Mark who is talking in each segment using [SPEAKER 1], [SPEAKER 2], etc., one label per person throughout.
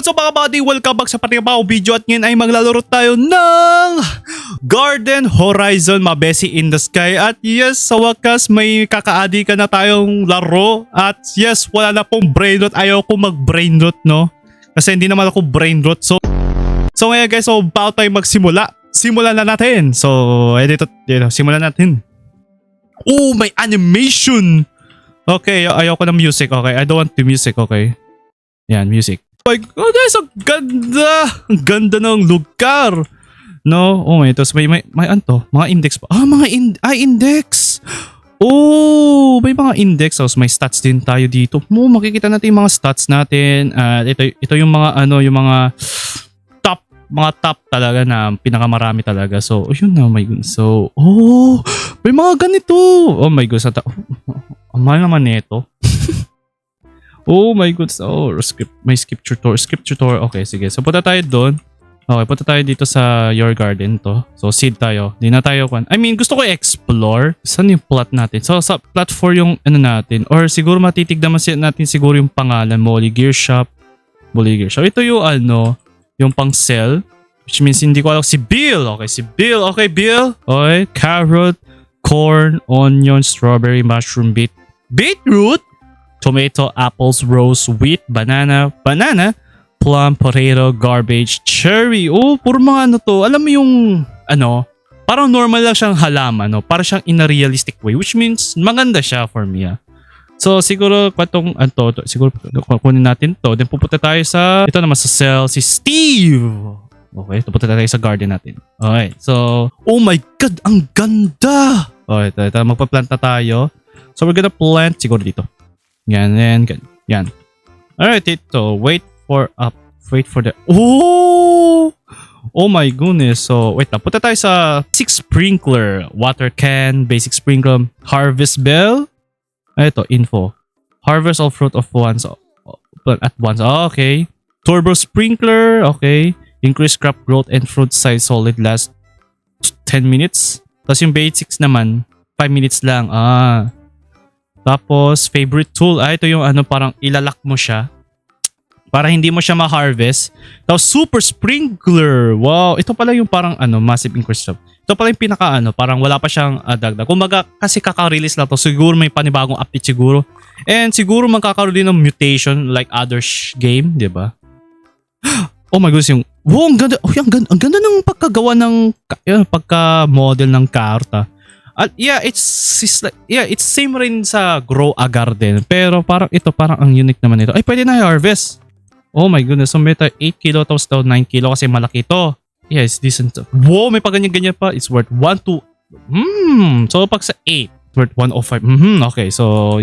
[SPEAKER 1] What's up mga buddy? Welcome back sa panibagong video at ngayon ay maglalaro tayo ng Garden Horizon Mabesi in the Sky. At yes, sa wakas may kakaadi ka na tayong laro. At yes, wala na pong brain rot. Ayaw ko mag brain rot, no? Kasi hindi naman ako brain rot. So ngayon guys, so bago tayo magsimula, simulan na natin. So edit, simulan natin. Oh, may animation! Okay, ayaw ko ng music. Okay, I don't want the music. Okay. Yan, music. Oh my God, guys, ang ganda! Ang ganda ng lugar! No? Oh, tapos may ano? Mga index pa. Ah, mga index! Oh, may mga index. Tapos may stats din tayo dito. Makikita natin yung mga stats natin. Ito yung mga ano, yung mga top talaga na pinakamarami talaga. So, yun na, oh my God. So, may mga ganito. Oh my God. Ang mahal naman nito. Oh my God. Oh, may scripture tour. Okay, sige. So, punta tayo doon. Okay, punta tayo dito sa Your Garden to. So, seed tayo. Di na tayo. Gusto ko i-explore. Saan yung plot natin? So, sa plot 4 yung ano natin. Or siguro matitignan natin siguro yung pangalan. Molly Gear Shop. Ito yung ano, yung pang sell. Which means hindi ko alam si Bill. Okay, si Bill. Okay, Bill. Okay, carrot, corn, onion, strawberry, mushroom, beetroot, tomato, apples, rose, wheat, banana, plum, potato, garbage, cherry. Oh, puro mga ano to. Alam mo yung ano, parang normal lang siyang halaman, no? Para siyang in a realistic way, which means maganda siya for me. So siguro siguro kunin natin to. Then pupunta tayo sa ito naman sa cell si Steve. Okay, pupunta tayo sa garden natin. Okay. So, oh my God, ang ganda. Okay, ito magpa-planta tayo. So we're gonna plant siguro dito. Yan. Alright, ito. Wait for the... Oh my goodness. So, wait lang. Punta tayo sa basic sprinkler. Water can, basic sprinkler, harvest bell. Ito, info. Harvest all fruit at once. Okay. Turbo sprinkler. Okay. Increase crop growth and fruit size solid last 10 minutes. Tapos yung basics naman, 5 minutes lang. Tapos, favorite tool. Ito yung ano, parang ilalak mo siya. Para hindi mo siya ma-harvest. Tapos, super sprinkler. Wow. Ito pala yung parang ano, massive increase. Ito pala yung pinaka ano, parang wala pa siyang dagdag. Kumbaga, kasi kaka-release lang to. Siguro may panibagong update siguro. And siguro magkakaroon din ng mutation like other game, di ba? Oh my goodness, ang ganda. Oh, ang ganda ng pagkagawa ng pagka-model ng karta. At it's same rin sa Grow a Garden. Pero parang ito, parang ang unique naman ito. Ay, pwede na i-harvest. Oh my goodness. So, may 8 kilo tapos daw 9 kilo kasi malaki ito. Yeah, it's decent. Wow, may paganyan-ganyan pa. It's worth 1 to... So, pag sa 8, worth 105. Okay, so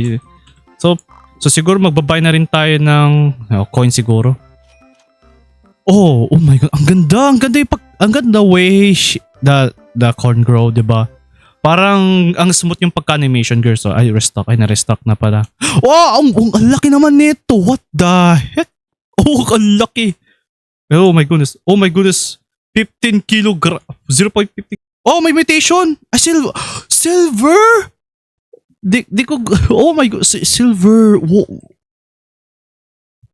[SPEAKER 1] siguro magbabay na rin tayo ng coin siguro. Oh my God. Ang ganda way the corn grow, 'di ba? Parang ang smooth yung pagka-animation, girls. So, na-restock na pala. Wow, ang laki naman nito. What the heck? Oh, ang laki. Oh my goodness. 15 kilogram. 0.50. Oh, may mutation. Silver. Di ko. Oh my God. Silver. Wow.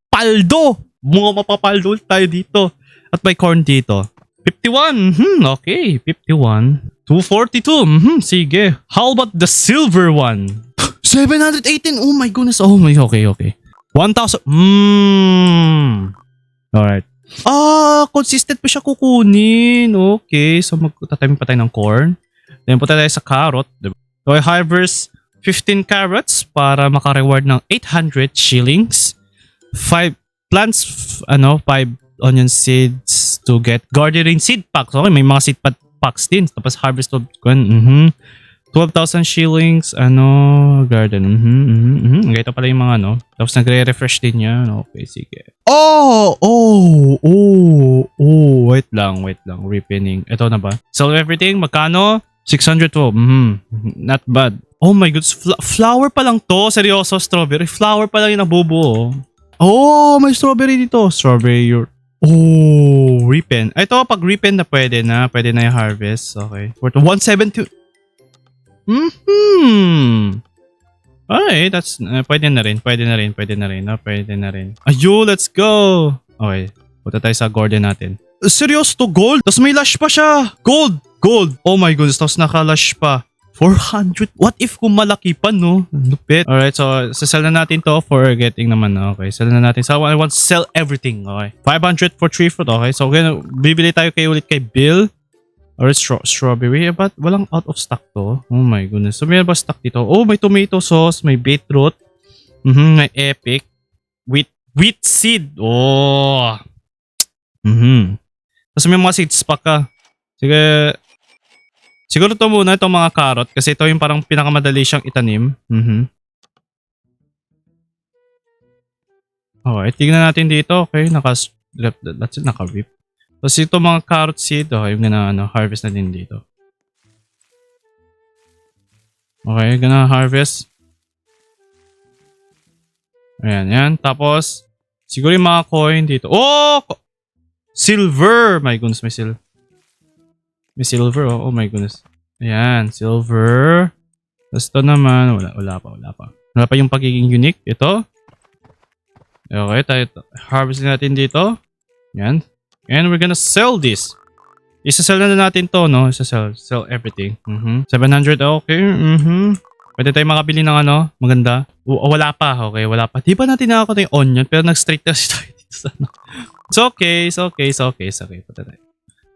[SPEAKER 1] Paldo. Mga mapapaldo tayo dito. At may corn dito. 51. Okay. 51. 242. Sige. How about the silver one? 718. Oh my goodness. Oh my. Okay. 1,000. Alright. Consistent pa siya kukunin. Okay. So magtatanim pa tayo ng corn. Then punta tayo sa carrot. Diba? So I harvest 15 carrots para maka-reward ng 800 shillings. 5 plants, 5 onion seeds to get gardening seed packs. Okay, may mga seed packs din. Tapos harvest of 12,000 shillings, garden. Ito pala yung mga Tapos nagre-refresh din yan. Okay, sige. Wait lang. Repinning. Ito na ba? Sell everything. Magkano? 612. Not bad. Oh my God. Flower pa lang to. Seryoso, strawberry. Flower pa lang yung nabubuo. Oh, may strawberry dito. Strawberry. Repin. Ito, pag repin na pwede na yung harvest. Okay. Worth 170. Alright, that's pwede na rin. Ayun, let's go. Okay. Punta tayo sa Gordon natin. Seryoso to? Gold? Tapos may lash pa siya. Gold. Gold. Oh my goodness. Tapos naka-lash pa. 400. What if kung malaki pa, no? Lupit. Alright, so sell na natin to for getting naman. Okay, sell na natin. So I want to sell everything. Okay. 500 for 3 fruit. Okay, so bibili tayo ulit kay Bill. Or strawberry. But walang out of stock to. Oh my goodness. So may ba stock dito? Oh, may tomato sauce. May beetroot. May epic. Wheat seed. Oh. Tapos may mga seeds pa ka. Sige. Siguro ito muna, itong mga carrot. Kasi ito yung parang pinakamadali siyang itanim. Okay, tignan natin dito. Okay, that's it, naka-rip. Tapos ito mga carrot seed. Okay, yung harvest na din dito. Okay, gonna harvest. Ayan. Tapos, siguro yung mga coin dito. Oh! Silver! My goodness, may silver. Oh my goodness. Ayan, silver. Tapos ito naman, wala pa. Wala pa yung pagiging unique. Ito. Okay, tayo harvest natin dito. Ayan. And we're gonna sell this. Isa-sell na natin to, no? Sell everything. 700, okay. Pwede tayo makabili ng maganda. Wala pa, okay, wala pa. Di ba natin nakakita yung onion? Pero nag-straight na tayo dito sa It's okay. Punta tayo.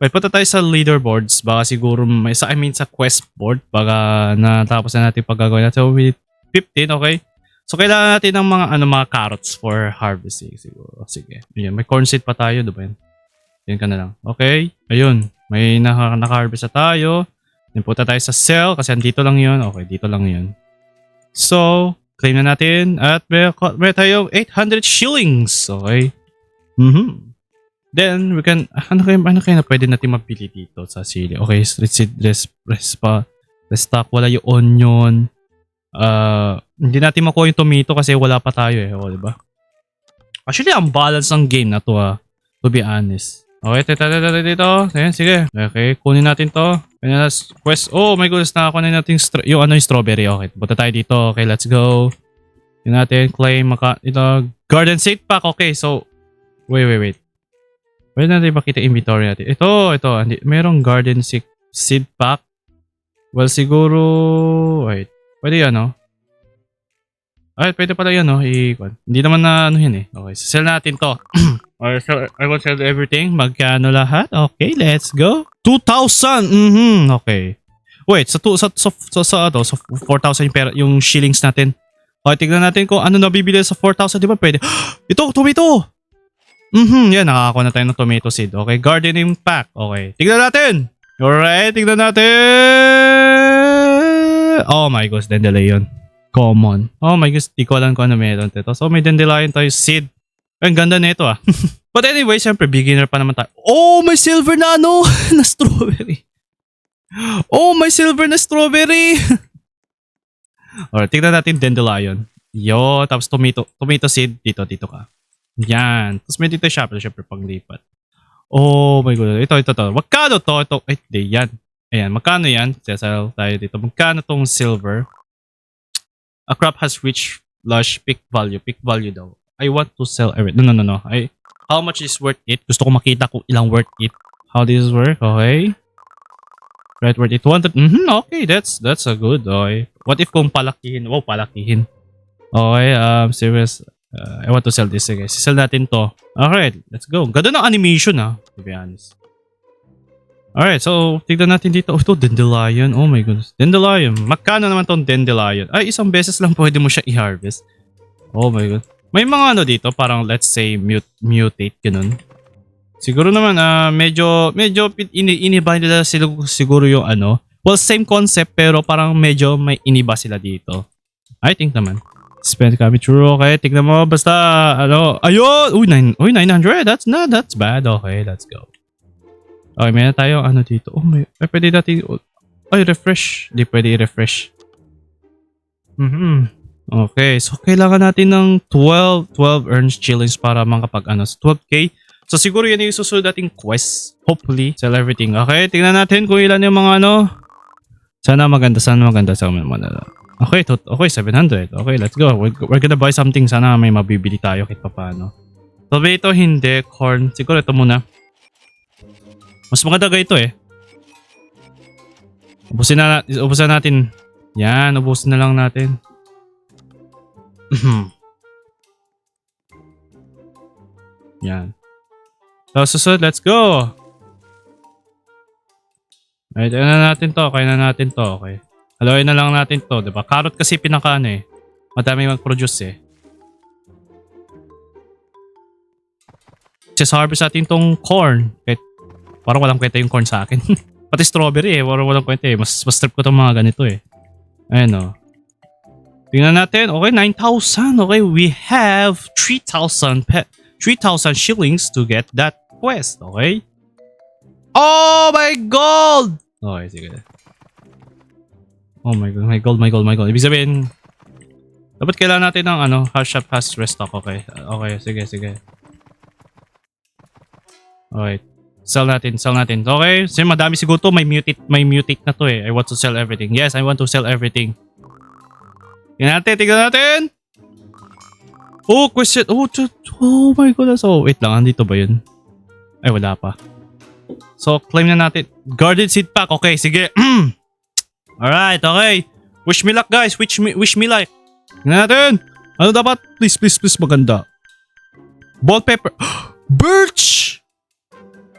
[SPEAKER 1] Wait, punta tayo sa leaderboards. Baka siguro sa quest board. Baka natapos na natin paggagawin natin. So, with 15, okay. So, kailangan natin ng mga carrots for harvesting siguro. Sige. Ayan, may corn seed pa tayo, diba yan? Yan ka na lang. Okay. Ayun. May naka-harvest na tayo. Then punta tayo sa sell kasi andito lang yun. Okay, dito lang yun. So, claim na natin. At may tayo 800 shillings. Okay. Then, we can, ano kaya na pwede natin mapili dito sa sili? Okay, street seed, restock, wala yung onion. Hindi natin makuha yung tomato kasi wala pa tayo o, diba? Actually, ang balance ng game na to to be honest. Okay, dito. Ayan, sige. Okay, kunin natin to. Ayan, quest. Oh my goodness, nakakunin natin yung strawberry. Okay, punta tayo dito. Okay, let's go. Yun natin, claim, ito, garden seed pack. Okay, so, wait. Pwede natin makita inventory natin. Ito. Merong garden seed pack. Well, siguro... Wait. Pwede yan, no? Ay, pwede pala yan, no? Hindi naman na yan eh. Okay, so sell natin to. Or so, I will sell everything. Magkano lahat? Okay, let's go. 2,000! Okay. Wait, sa 4,000 yung yung shillings natin. Okay, tignan natin kung ano nabibili sa 4,000. Di ba pwede? Ito, tomato! Yan, nakakakuha na tayo ng tomato seed. Okay, gardening pack. Okay, tignan natin. Alright, tignan natin. Oh my gosh, dandelion. Common. Oh my gosh, di ko alam kung ano meron dito. So, may dandelion tayo seed. Ang ganda na ito But anyway, syempre, beginner pa naman tayo. Oh, may silver na na strawberry. Oh, may silver na strawberry. Alright, tignan natin dandelion. Yo, tapos tomato seed. Dito ka. Yan. Tapos may dito syempre panglipat. Oh my god. Ito. Magkano to? Ito. Ay, di. Yan. Ayan. Magkano yan? Sasal tayo dito. Magkano tong silver? A crop has reached lush peak value. Peak value daw. I want to sell everything. No. How much is worth it? Gusto ko makita kung ilang worth it. How this work? Okay. Right, worth it. 200. Okay. That's a good. Okay. What if kung palakihin? Wow, palakihin. Okay. Serious. I want to sell this, guys. Sell natin to. Alright, let's go. Ganda ng animation, to be honest. Alright, so, tignan natin dito. Oh, ito, dandelion. Oh my goodness. Dandelion. Magkano naman tong dandelion? Ay, isang beses lang pwede mo siya i-harvest. Oh my god. May mga dito, parang let's say, mutate, ganun. Siguro naman, medyo iniba nila siguro yung Well, same concept, pero parang medyo may iniba sila dito. I think naman. Spend kami through. Okay, tignan mo. Basta, ayun! Uy, 900. That's bad. Okay, let's go. Okay, may na tayo, dito. Oh, pwede natin, refresh. Di pwede i-refresh. Okay, so kailangan natin ng 12 earns shillings para makapag 12k. So siguro yan yung susunod nating quest. Hopefully, sell everything. Okay, tignan natin kung ilan yung mga Sana maganda. Okay, 700. Okay, let's go. We're gonna buy something. Sana may mabibili tayo kahit paano. Tomato hindi. Corn. Siguro ito muna. Mas maganda ito eh. Ubusin natin. Yan, ubusin na lang natin. Yan. So, susunod, let's go! Right, kaya na natin to. Okay. Haluin na lang natin to, diba? Carrot kasi pinakaano eh. Madami mag-produce eh. Just harvest natin tong corn. Kahit parang walang kwenta yung corn sa akin. Pati strawberry eh. Walang kwenta eh. Mas trip ko tong mga ganito eh. Ayan o. Tingnan natin. Okay, 9,000. Okay, we have 3,000 shillings to get that quest. Okay? Oh my gold! Okay, sige. Oh my god, my gold. Ibig sabihin, dapat kailangan natin ng hash up, hash restock. Okay, sige. Okay. Sell natin. Okay, kasi madami siguro to. May mutate na to eh. I want to sell everything. Yes, I want to sell everything. Tingnan natin. Oh, question. Oh my goodness. Oh, wait lang. Andito ba yun? Ay, wala pa. So, claim na natin. Garden seed pack. Okay, sige. Alright, okay. Wish me luck, guys. Wish me luck. Tingnan natin. Ano dapat? Please, maganda. Ball pepper. Birch!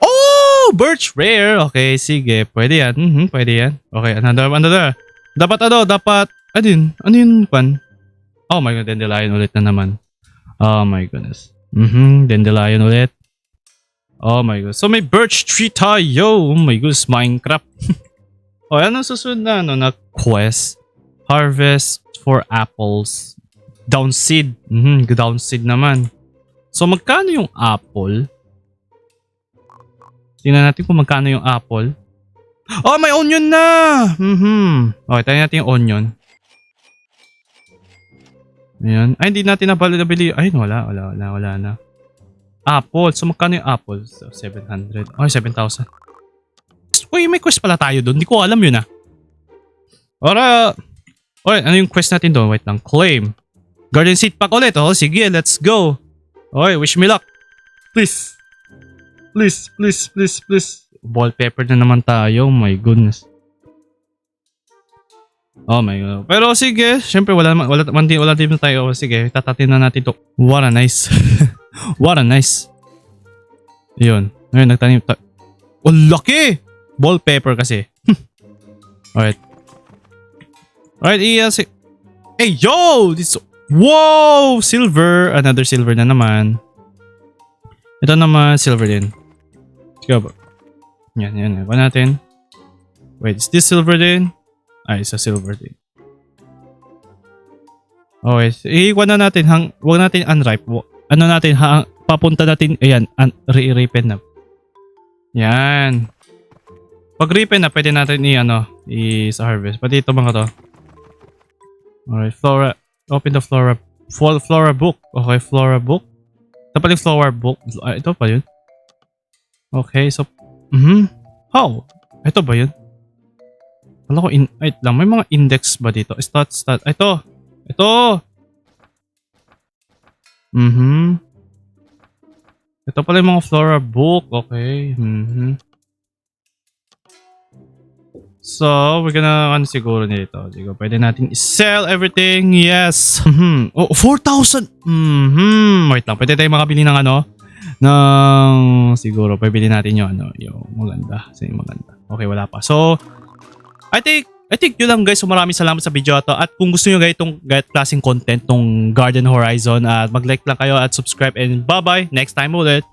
[SPEAKER 1] Oh! Birch rare. Okay, sige. Pwede yan. Pwede yan. Okay, another. Dapat. Ano yun, pan? Oh my god, dandelion ulit na naman. Oh my goodness. Dandelion ulit. Oh my god. So may birch tree tayo. Oh my goodness, Minecraft. Oh, ano susunod na quest? Harvest for apples. Down seed. Down seed naman. So magkano yung apple? Tingnan natin kung magkano yung apple. Oh, may onion na! Okay, tayo natin yung onion. Ayan. Ay, hindi natin nabili. Ay, wala na. Apple. So, magkano yung apple? So, 700. Ay, 7,000. Uy, may quest pala tayo doon. Hindi ko alam yun ah. Alright, ano yung quest natin doon? Wait lang. Claim. Garden seed pack ulit. Oh, sige, let's go. Okay, wish me luck. Please. Wallpaper na naman tayo. Oh my goodness. Oh my god. Pero sige, syempre wala din tayo. Sige, tatatin na natin to. What a nice. Yun. Ngayon, nagtanim tayo. Oh, laki! Wallpaper kasi. Alright, hey, yo! Wow! Silver! Another silver na naman. Ito naman, silver din. Sige ba? Yan. Iba natin. Wait, is this silver din? Ay, isa silver din. Okay, iwan na natin. Huwag natin unripe. Papunta natin. Ayan, ripen na. Yan. Pag ripen na, pwede natin i-harvest. Pati ito mga to. Alright, flora. Open the flora book. Okay, flora book. Ito pala yung flora book. Ito pa yun. Okay, so. How? Ito ba yun? Wala ko wait lang, may mga index ba dito? Stat. Ito. Ito pala yung mga flora book. Okay. So, we're gonna siguro nito. Siguro pwede natin i-sell everything. Yes. Oh, 4,000. Wait lang, pwede tayong makabili ng siguro pwede natin yung maganda. Okay, wala pa. So, I think yun lang guys. So maraming salamat sa video ito. At kung gusto nyo guys itong klaseng content tong Garden Horizon, mag-like lang kayo at subscribe, and bye bye. Next time ulit.